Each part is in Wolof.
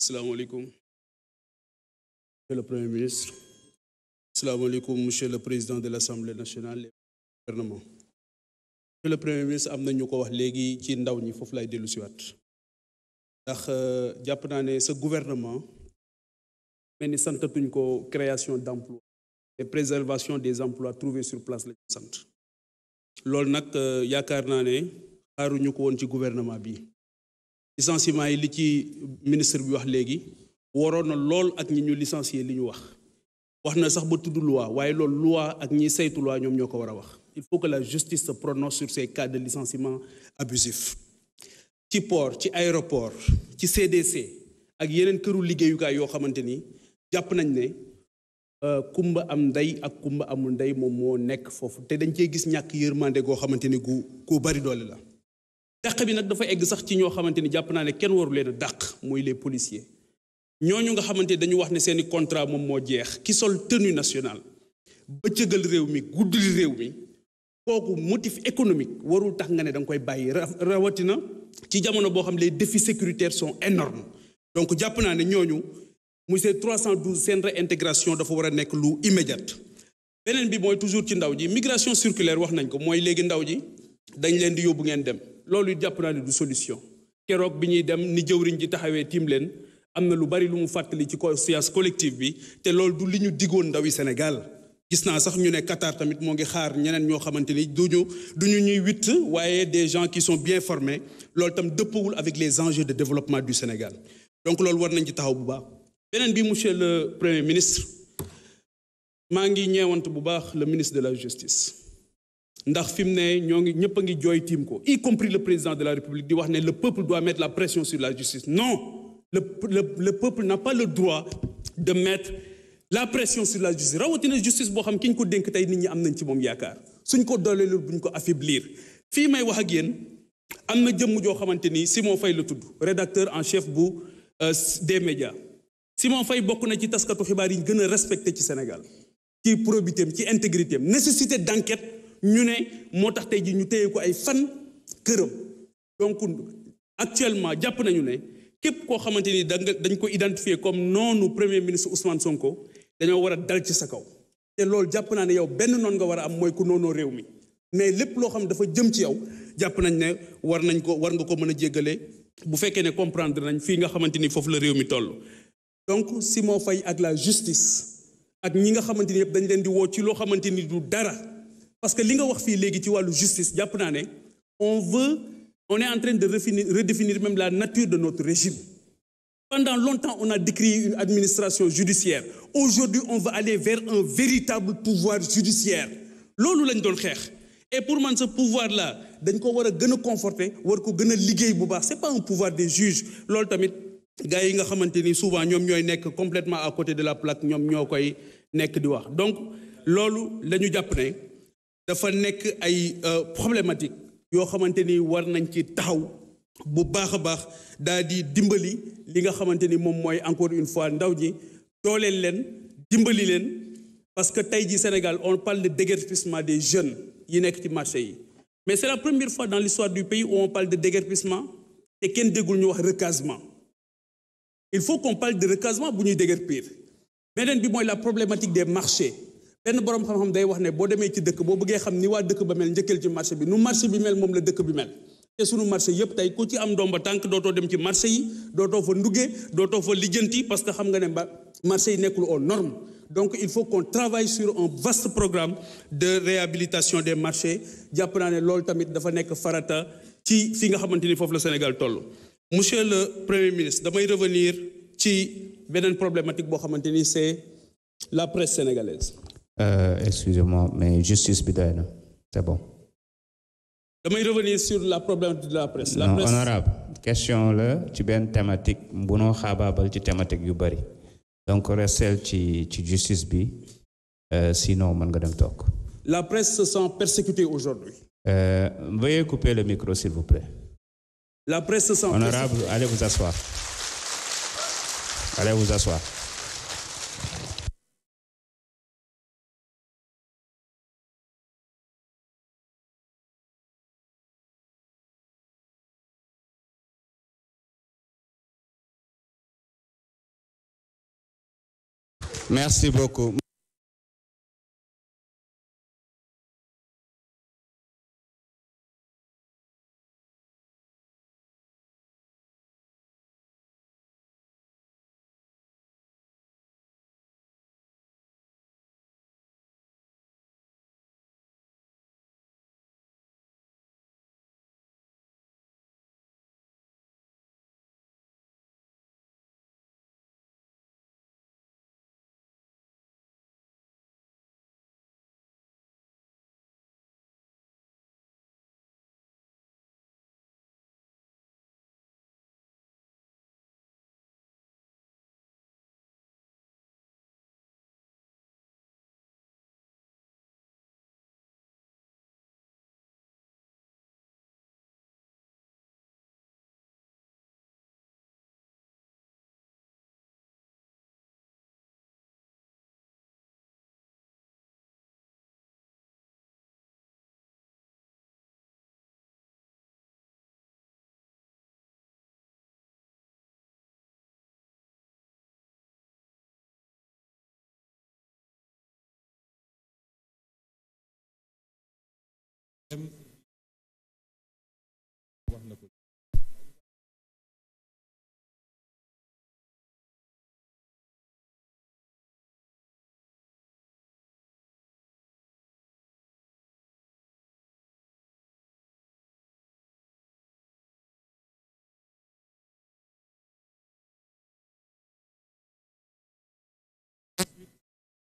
Salaamaaleykum, monsieur le Premier ministre. Salaamaaleykum, monsieur le Président de l'Assemblée nationale et gouvernement. Monsieur le Premier ministre, am na ñu ko wax léegi ci ndaw ñi foofu lay dellu siwaat ndax jàpp naa ne sa gouvernement mel ni santatuñ ko création d'emplois et préservation des emplois trouvés sur place la ñu sant loolu nag yaakaar naa ne xaaruñu ko woon ci gouvernement bi licenciement yi li ci ministre bi wax léegi waroon na lool ak ñi ñu licencier li ñu wax na sax ba tudd loi waaye loolu loi ak ñi saytu loi ñoom ñoo ko war a wax il faut que la justice se prononce sur ces cas de licenciement abusif ci port ci aéroport ci CDC ak yeneen këru liggéeyukaay yoo xamante ni jàpp nañ ne kumba am ndey ak kumba amul ndey moom moo nekk foofu te dañ cee gis ñàkk yërmande goo xamante ni gu bari doole la dàq bi nag dafa egg sax ci ñoo xamante ni jàpp naa ne kenn waru leen a dàq muy les policiers ñooñu nga xamante ni dañu wax ne seeni contrat moom moo jeex ki sol tenue nationale bëccëgal réew mi guddul réew mi kooku motif économique warul tax nga ne da nga koy bàyyi rawatina ci jamono boo xam les défis sécuritaires sont énormes donc jàpp naa ne ñooñu muy ces 312 seen réintégration dafa war a nekk lu immédiate beneen bi mooy toujours ci ndaw ji migration circulaire wax nañ ko mooy léegi ndaw ji dañ leen di yóbbu ngeen dem loolu jàpp naa ne du solution keroog bi ñuy dem ni jëwriñ ji taxawee tiim leen am na lu bari lu mu fàttali ci conscience collective bi te loolu du li ñu diggoon ndawi Sénégal gis naa sax ñu ne Qatar tamit moo ngi xaar ñeneen ñoo xamante ni duñu ñuy witt waaye des gens qui sont bien formés loolu tam dëppawul avec les enjeux de développement du Sénégal donc loolu war nañ ci taxaw bu baax beneen bi monsieur le Premier ministre maa ngi ñeewant bu baax le ministre de la justice ndax fi mu ne ñoo ngi ñëpp a ngi jooy tiim ko y compris le président de la République di wax ne le peuple doit mettre la pression sur la justice non le peuple n'a pas le droit de mettre la pression sur la justice rawatina justice boo xam ki ñu ko dénk tey nit ñi am nañ ci moom yaakaar suñ ko dooleelul buñ ko affaiblir fii may wax ak yéen am na jëmm joo xamante ni Simon Faye la tudd rédacteur en chef bu des médias Simon Faye bokk na ci taskatu xibaar yi gën a respecté ci Sénégal ci probité am ci intégrité am nécessité d'enquête ñu ne moo tax tey ji ñu téye ko ay fan këram donc actuellement jàpp nañu ne képp koo xamante ni dañ ko identifier comme noonu premier ministre Ousmane Sonko dañoo war a dal ci sa kaw te loolu jàpp naa ne yow benn noon nga war a am mooy ku noonoo réew mi mais lépp loo xam dafa jëm ci yow jàpp nañ ne war nga ko mën a jéggale bu fekkee ne comprendre nañ fii nga xamante ni foofu la réew mi toll. donc Simon Faye ak la justice ak ñi nga xamante ni yëpp dañ leen di woo ci loo xamante ni du dara parce que li nga wax fii léegi ci wàllu justice jàpp naa ne on est en train de redéfinir même la nature de notre régime. Pendant longtemps, on a décrié une administration judiciaire. Aujourd'hui, on va aller vers un véritable pouvoir judiciaire. Loolu lañ doon xeex. Et pour man ce pouvoir-là, dañ ko war a gën a conforter, war ko gën a liggéey bu baax. C'est pas un pouvoir des juges. Loolu tamit gars yi nga xamante ni souvent ñoom ñooy nekk complètement à côté de la plaque ñoom ñoo koy nekk di wax. Donc loolu la ñu jàpp ne dafa nekk ay problématique yoo xamante ni war nañ ci taxaw bu baax a baax daal di dimbali li nga xamante ni moom mooy encore une fois ndaw ñi dooleel leen dimbali leen parce que tey ji Sénégal on parle de déguerpissement des jeunes yi nekk ci marché yi mais c'est la première fois dans l'histoire du pays où on parle de déguerpissement te kenn déggul ñu wax recasement il faut qu'on parle de recasement bu ñuy déguerpir beneen bi mooy la problématique des marchés benn borom xam-xam day wax ne boo demee ci dëkk boo bëggee xam ni waa dëkk ba mel njëkkeel ci marché bi nu marché bi mel moom la dëkk bi mel te sunu marché yëpp tey ku ci am ndomba tànk dootoo dem ci marché yi dootoo fa nduggee dootoo fa lijjanti parce que xam nga ne marché yi nekkul aux normes donc il faut qu'on travaille sur un vaste programme de réhabilitation des marchés jàpp naa ne loolu tamit dafa nekk farata ci fi nga xamante ni foofu la Sénégal toll. Monsieur le Premier ministre damay revenir ci beneen problématique boo xamante ni c'est la presse sénégalaise. Excusez-moi, mais justice bi doy na, c'est bon. damay revenir sur la problématique de la presse. La non, presse honorable question la ci benn thématique bu noo xaabaabal ci thématique yu bari donc restel ci justice bi sinon mën nga dem toog. La presse se sent persécutée aujourd'hui. Veuillez couper le micro s'il vous plaît. La presse se sent honorable, allez vous asseoir. Allez vous asseoir. Merci beaucoup.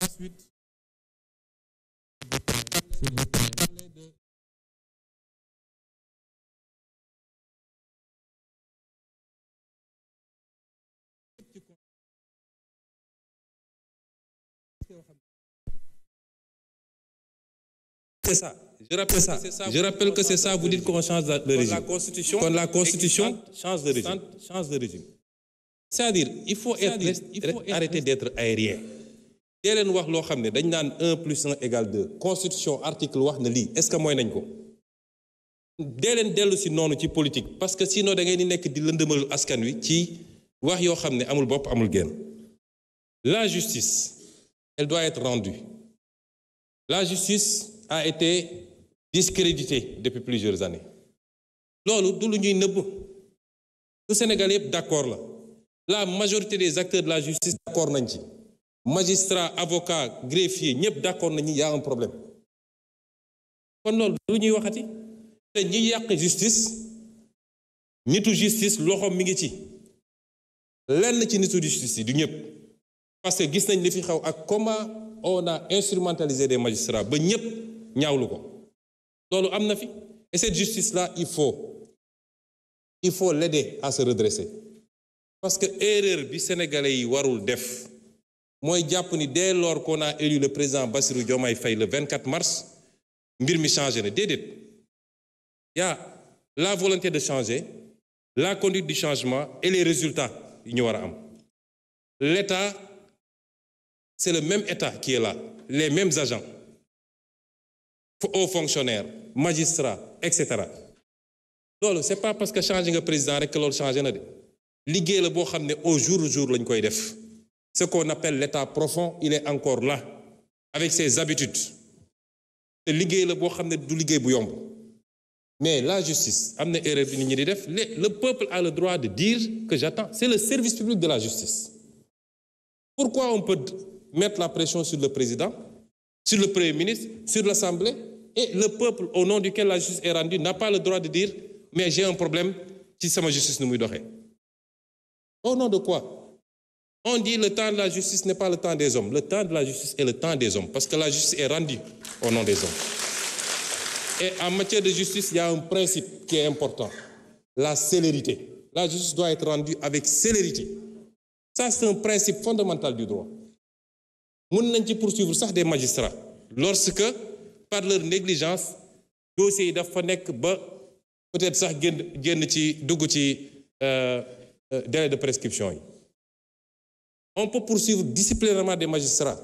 Ensuite, c'est ça. Je rappelle que c'est ça. Vous dites qu'on change de régime. Quand la Constitution change de régime. C'est-à-dire, il faut arrêter d'être aérien. dee leen wax loo xam ne dañ naan 1 plus 1 égale 2 constitution article wax na lii est-ce que mooy nañ ko dee leen dellu si noonu ci politique parce que sinon da ngay di nekk di lëndëmal askan wi ci wax yoo xam ne amul bopp amul genn. La justice elle doit être rendue. La justice a été discréditée depuis plusieurs années. loolu du lu ñuy nëbb lu Sénégal yëpp d'accord la majorité des acteurs de la justice d'accord nañ ci. Magistrats, avocats, greffiers ñëpp d'accord nañu y a un problème kon loolu lu ñuy waxati te ñi yàq justice nitu justice loxoom mi ngi ci lenn ci nitu justice yi du ñëpp parce que gis nañ li fi xew ak comment on a instrumentalisé des magistrats ba ñëpp ñaawlu ko loolu am na fi et cette justice là il faut l'aider à se redresser parce que erreur bi sénégalais yi warul def mooy jàpp ni dès lors qu'on a élu le président Bassirou Diomaye Faye le 24 mars mbir mi changé na déedéet y a la volonté de changer la conduite du changement et les résultats yi ñu war a am l'État c'est le même État qui est là les mêmes agents hauts fonctionnaires magistrats etc. loolu c'est pas parce que changé nga président rek que loolu changé na de liggéey la boo xam ne au jour le jour lañ koy def. Ce qu'on appelle l'état profond, il est encore là, avec ses habitudes. te liggéey la boo xam ne du liggéey bu yomb mais la justice am na erreur bi nit ñi di def le peuple a le droit de dire que j'attends c'est le service public de la justice. Pourquoi on peut mettre la pression sur le président, sur le premier ministre, sur l'Assemblée et le peuple au nom duquel la justice est rendue n'a pas le droit de dire mais j'ai un problème ci sama justice nu muy doxee. Au nom de quoi? On dit le temps de la justice n'est pas le temps des hommes. Le temps de la justice est le temps des hommes parce que la justice est rendue au nom des hommes. Et en matière de justice, il y a un principe qui est important. La célérité. La justice doit être rendue avec célérité. Ça, c'est un principe fondamental du droit. Mën nañ ci poursuivre sax des magistrats lorsque par leur négligence dossiers yi dafa nekk ba peut-être sax génn ci dugg ci délai de prescription yi. On peut poursuivre disciplinairement des magistrats.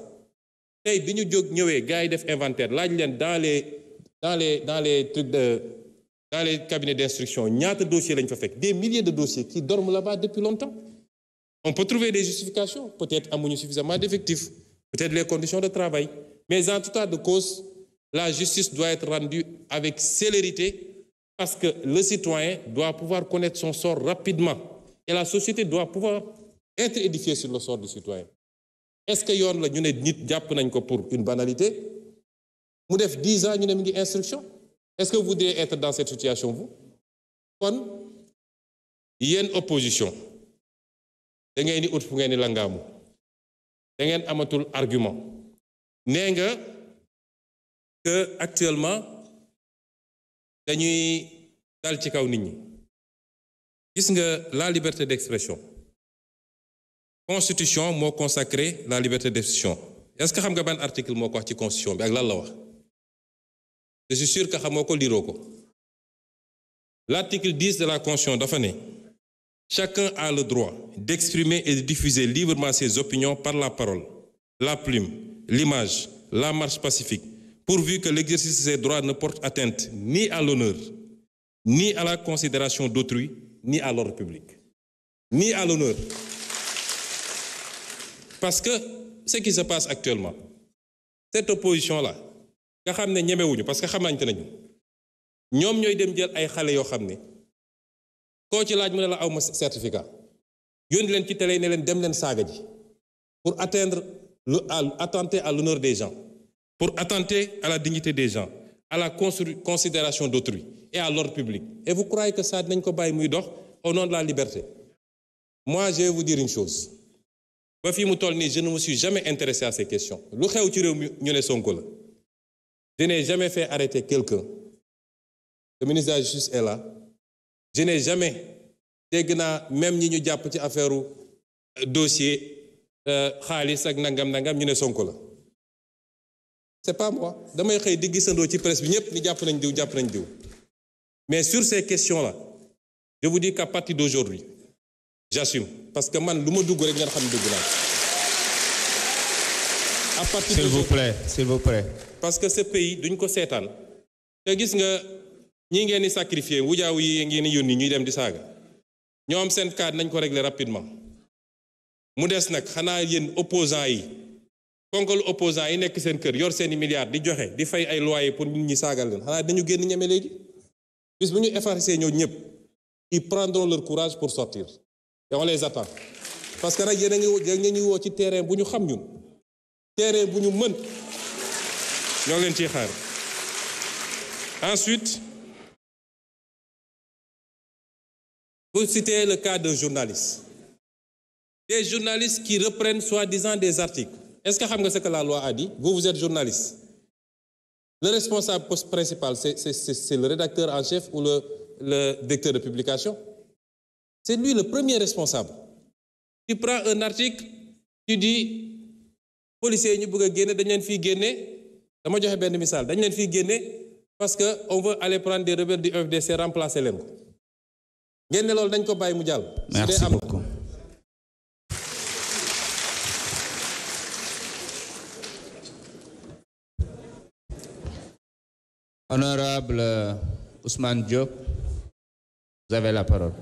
Tey bi ñu jóg ñëwee gars yi def inventaire laaj leen dans les cabinets d'instruction ñaata dossiers lañ fa fekk des milliers de dossiers qui dorment là-bas depuis longtemps. On peut trouver des justifications peut-être amuñu suffisamment d'effectifs peut-être les conditions de travail. Mais en tout cas de cause, la justice doit être rendue avec célérité parce que le citoyen doit pouvoir connaître son sort rapidement et la société doit pouvoir être édifiée sur le sort du citoyen. Est-ce que yoon la ñu ne nit jàpp nañ ko pour une banalité mu def 10 ans ñu ne mi ngi instruction? Est-ce que vous voudriez être dans cette situation vous? Kon yéen opposition da ngeen di ut fu ngeen di langaamu da ngeen amatul argument nee nga que actuellement dañuy dal ci kaw nit ñi gis nga la liberté d'expression constitution moo consacré la liberté d'expression est-ce que xam nga ban article moo ko wax ci constitution bi ak lan la wax? Je suis sûr que xamoo ko liroo ko. L'article 10 de la constitution dafa ne chacun a le droit d'exprimer et de diffuser librement ses opinions par la parole, la plume, l'image, la marche pacifique, pourvu que l'exercice de ces droits ne porte atteinte ni à l'honneur, ni à la considération d'autrui, ni à l'ordre public. Ni à l'honneur. Parce que ce qui se passe actuellement, cette opposition-là, nga xam ne ñemewuñu parce que xamante nañu ñoom ñooy dem jël ay xale yoo xam ne koo ci laaj mu ne la aw ma certificat yónni leen ci télé ne leen dem leen saaga ji pour attenter à l'honneur des gens, pour attenter à la dignité des gens, à la considération d'autrui et à l'ordre public. Et vous croyez que ça dinañ ko bàyyi muy dox au nom de la liberté? Moi, je vais vous dire une chose. Ba fi mu toll nii je ne me suis jamais intéressé à ces questions. Lu xew ci réew mi ñu ne Sonko la. Je n'ai jamais fait arrêter quelqu'un. Le ministre de la Justice est là. Je n'ai jamais dégg naa même ñi ñu jàpp ci affaire dossier xaalis ak nangam ñu ne Sonko la. C'est pas moi. Damay xëy di gisandoo ci presse bi ñëpp ni jàpp nañ diw. Mais sur ces questions-là, je vous dis qu'à partir d'aujourd'hui, j'assume parce que man lu ma dugg rek ngeen xam ne dugg naa. À partir s'il vous plaît. Parce que ce pays duñ ko seetaan te gis nga ñi ngeen di sacrifier wujaaw yi ngeen di yónni ñuy dem di saaga ñoom seen cas nañ ko régler rapidement mu des nag xanaa yéen opposants yi konkalu opposants yi nekk seen kër yor seeni milliards di joxe di fay ay loyer pour nit ñi saagal leen xanaa dañu génn ñeme léegi bis bu ñu effacer ñoo ñëpp ils prendront leur courage pour sortir et on les attend parce que nag yéen a ngi woo ci terrain bu ñu xam ñun terrain bu ñu mën ñoo leen ciy xaar. Ensuite, vous citez le cas d'un journaliste. Des journalistes qui reprennent soi-disant des articles. Est-ce que xam nga ce que la loi a dit? Vous êtes journaliste. Le responsable principal, c'est le rédacteur en chef ou le directeur de publication? C'est lui le premier responsable. Tu prends un article, tu dis policiers ñu bëgg a génne dañ leen fiy génne. dama joxe benn misaal dañ leen fiy génne parce que on veut aller prendre des rebelles du FDC remplacer leen ko ngeen ne loolu dañ ko bàyyi mu jàll. Merci beaucoup. Honorable Ousmane Diop, vous avez la parole.